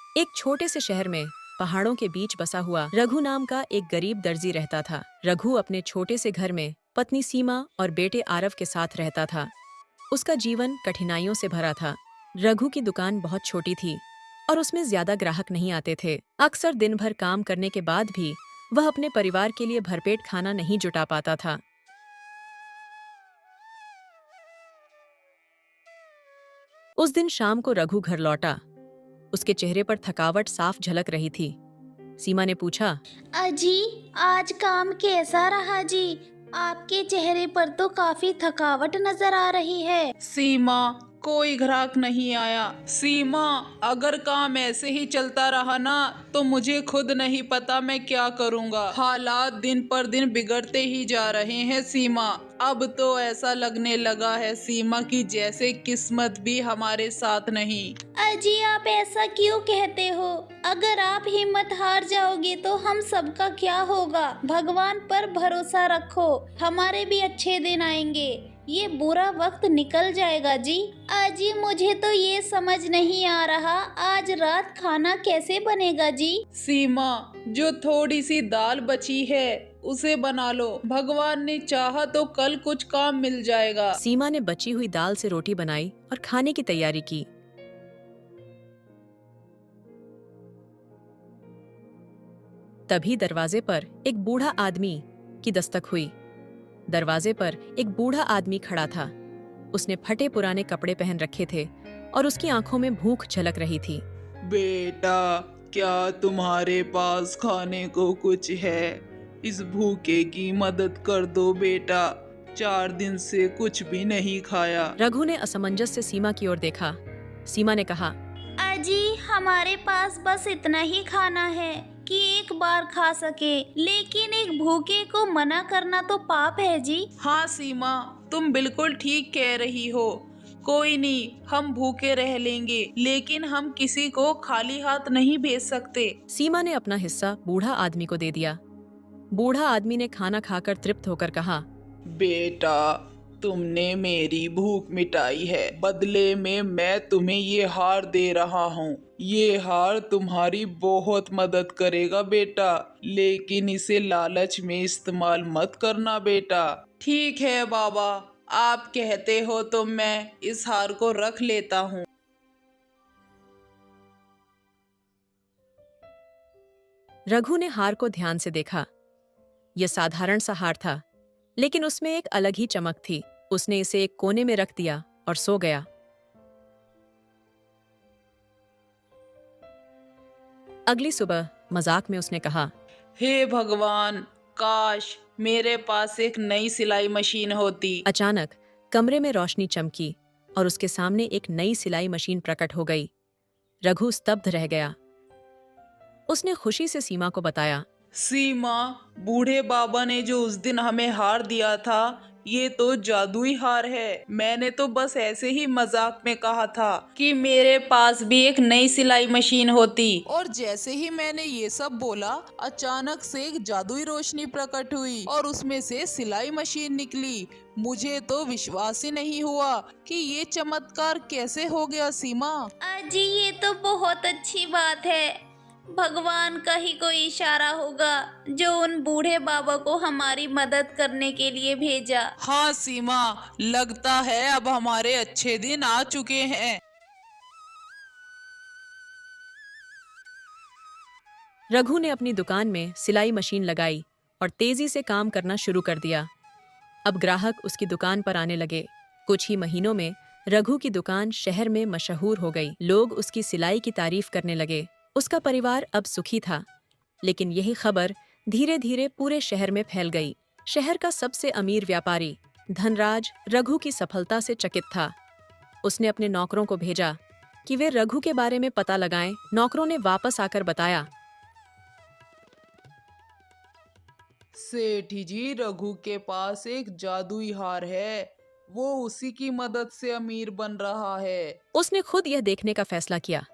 एक छोटे से शहर में पहाड़ों के बीच बसा हुआ रघु नाम का एक गरीब दर्जी रहता था। रघु अपने छोटे से घर में पत्नी सीमा और बेटे आरव के साथ रहता था। उसका जीवन कठिनाइयों से भरा था। रघु की दुकान बहुत छोटी थी और उसमें ज्यादा ग्राहक नहीं आते थे। अक्सर दिन भर काम करने के बाद भी वह अपने परिवार के लिए भरपेट खाना नहीं जुटा पाता था। उस दिन शाम को रघु घर लौटा। उसके चेहरे पर थकावट साफ झलक रही थी। सीमा ने पूछा, अजी, आज काम कैसा रहा जी? आपके चेहरे पर तो काफी थकावट नजर आ रही है। सीमा, कोई ग्राहक नहीं आया। सीमा, अगर काम ऐसे ही चलता रहा ना तो मुझे खुद नहीं पता मैं क्या करूँगा। हालात दिन पर दिन बिगड़ते ही जा रहे हैं सीमा। अब तो ऐसा लगने लगा है सीमा की जैसे किस्मत भी हमारे साथ नहीं। अजी, आप ऐसा क्यों कहते हो? अगर आप हिम्मत हार जाओगे तो हम सबका क्या होगा? भगवान पर भरोसा रखो, हमारे भी अच्छे दिन आएंगे। ये बुरा वक्त निकल जाएगा जी। अजी, मुझे तो ये समझ नहीं आ रहा, आज रात खाना कैसे बनेगा जी? सीमा, जो थोड़ी सी दाल बची है उसे बना लो। भगवान ने चाहा तो कल कुछ काम मिल जाएगा। सीमा ने बची हुई दाल से रोटी बनाई और खाने की तैयारी की। तभी दरवाजे पर एक बूढ़ा आदमी की दस्तक हुई। दरवाजे पर एक बूढ़ा आदमी खड़ा था। उसने फटे पुराने कपड़े पहन रखे थे और उसकी आंखों में भूख झलक रही थी। बेटा, क्या तुम्हारे पास खाने को कुछ है? इस भूखे की मदद कर दो बेटा। 4 दिन से कुछ भी नहीं खाया। रघु ने असमंजस से सीमा की ओर देखा। सीमा ने कहा, अजी, हमारे पास बस इतना ही खाना है कि एक बार खा सके, लेकिन एक भूखे को मना करना तो पाप है जी। हाँ सीमा, तुम बिल्कुल ठीक कह रही हो। कोई नहीं, हम भूखे रह लेंगे, लेकिन हम किसी को खाली हाथ नहीं भेज सकते। सीमा ने अपना हिस्सा बूढ़ा आदमी को दे दिया। बूढ़ा आदमी ने खाना खाकर तृप्त होकर कहा, बेटा, तुमने मेरी भूख मिटाई है। बदले में मैं तुम्हें ये हार दे रहा हूँ। ये हार तुम्हारी बहुत मदद करेगा बेटा, लेकिन इसे लालच में इस्तेमाल मत करना बेटा। ठीक है बाबा, आप कहते हो तो मैं इस हार को रख लेता हूँ। रघु ने हार को ध्यान से देखा। यह साधारण सा हार था, लेकिन उसमें एक अलग ही चमक थी। उसने इसे एक कोने में रख दिया और सो गया। अगली सुबह मजाक में उसने कहा, हे भगवान, काश मेरे पास एक नई सिलाई मशीन होती। अचानक कमरे में रोशनी चमकी और उसके सामने एक नई सिलाई मशीन प्रकट हो गई। रघु स्तब्ध रह गया। उसने खुशी से सीमा को बताया, सीमा, बूढ़े बाबा ने जो उस दिन हमें हार दिया था, ये तो जादुई हार है। मैंने तो बस ऐसे ही मजाक में कहा था कि मेरे पास भी एक नई सिलाई मशीन होती। और जैसे ही मैंने ये सब बोला, अचानक से एक जादुई रोशनी प्रकट हुई और उसमें से सिलाई मशीन निकली। मुझे तो विश्वास ही नहीं हुआ कि ये चमत्कार कैसे हो गया सीमा। अजी, ये तो बहुत अच्छी बात है। भगवान का ही कोई इशारा होगा जो उन बूढ़े बाबा को हमारी मदद करने के लिए भेजा। हाँ सीमा, लगता है अब हमारे अच्छे दिन आ चुके हैं। रघु ने अपनी दुकान में सिलाई मशीन लगाई और तेजी से काम करना शुरू कर दिया। अब ग्राहक उसकी दुकान पर आने लगे। कुछ ही महीनों में रघु की दुकान शहर में मशहूर हो गई। लोग उसकी सिलाई की तारीफ करने लगे। उसका परिवार अब सुखी था। लेकिन यही खबर धीरे धीरे पूरे शहर में फैल गई। शहर का सबसे अमीर व्यापारी धनराज रघु की सफलता से चकित था। उसने अपने नौकरों को भेजा कि वे रघु के बारे में पता लगाएं। नौकरों ने वापस आकर बताया, सेठी जी, रघु के पास एक जादुई हार है। वो उसी की मदद से अमीर बन रहा है। उसने खुद यह देखने का फैसला किया।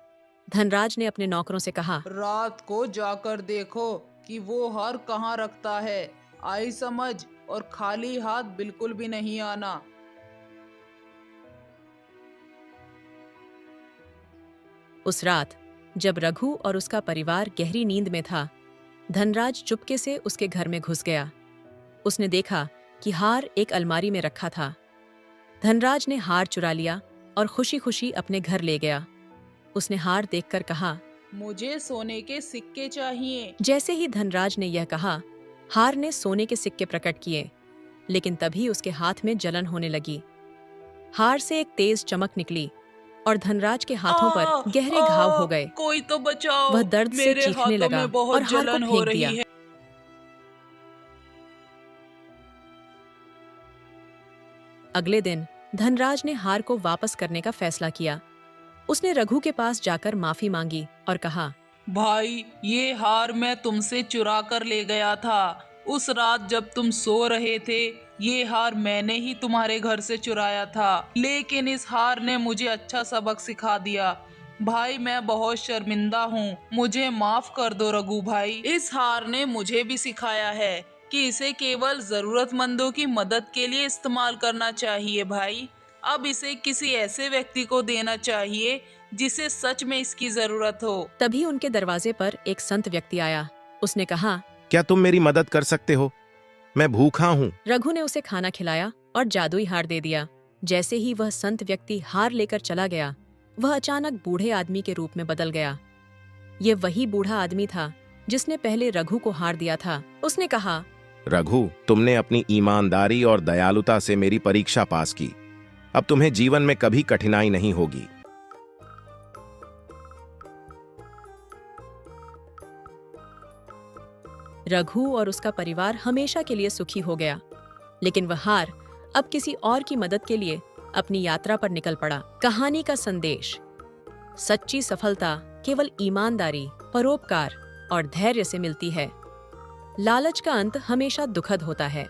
धनराज ने अपने नौकरों से कहा, रात को जाकर देखो कि वो हार कहाँ रखता है। आई समझ? और खाली हाथ बिल्कुल भी नहीं आना। उस रात जब रघु और उसका परिवार गहरी नींद में था, धनराज चुपके से उसके घर में घुस गया। उसने देखा कि हार एक अलमारी में रखा था। धनराज ने हार चुरा लिया और खुशी खुशी अपने घर ले गया। उसने हार देखकर कहा, मुझे सोने के सिक्के चाहिए। जैसे ही धनराज ने यह कहा, हार ने सोने के सिक्के प्रकट किए, लेकिन तभी उसके हाथ में जलन होने लगी। हार से एक तेज चमक निकली और धनराज के हाथों पर गहरे घाव हो गए। कोई तो बचाओ, वह दर्द से मेरे चीखने हाथों लगा में बहुत और हार को जलन हो फेंक रही दिया। है। अगले दिन धनराज ने हार को वापस करने का फैसला किया। उसने रघु के पास जाकर माफी मांगी और कहा, भाई, ये हार मैं तुमसे चुरा कर ले गया था। उस रात जब तुम सो रहे थे, ये हार मैंने ही तुम्हारे घर से चुराया था। लेकिन इस हार ने मुझे अच्छा सबक सिखा दिया। भाई, मैं बहुत शर्मिंदा हूँ, मुझे माफ कर दो रघु भाई। इस हार ने मुझे भी सिखाया है कि इसे केवल जरूरतमंदों की मदद के लिए इस्तेमाल करना चाहिए भाई। अब इसे किसी ऐसे व्यक्ति को देना चाहिए जिसे सच में इसकी जरूरत हो। तभी उनके दरवाजे पर एक संत व्यक्ति आया। उसने कहा, क्या तुम मेरी मदद कर सकते हो? मैं भूखा हूँ। रघु ने उसे खाना खिलाया और जादुई हार दे दिया। जैसे ही वह संत व्यक्ति हार लेकर चला गया, वह अचानक बूढ़े आदमी के रूप में बदल गया। ये वही बूढ़ा आदमी था जिसने पहले रघु को हार दिया था। उसने कहा, रघु, तुमने अपनी ईमानदारी और दयालुता से मेरी परीक्षा पास की। अब तुम्हें जीवन में कभी कठिनाई नहीं होगी। रघु और उसका परिवार हमेशा के लिए सुखी हो गया। लेकिन वह हार अब किसी और की मदद के लिए अपनी यात्रा पर निकल पड़ा। कहानी का संदेश: सच्ची सफलता केवल ईमानदारी, परोपकार और धैर्य से मिलती है। लालच का अंत हमेशा दुखद होता है।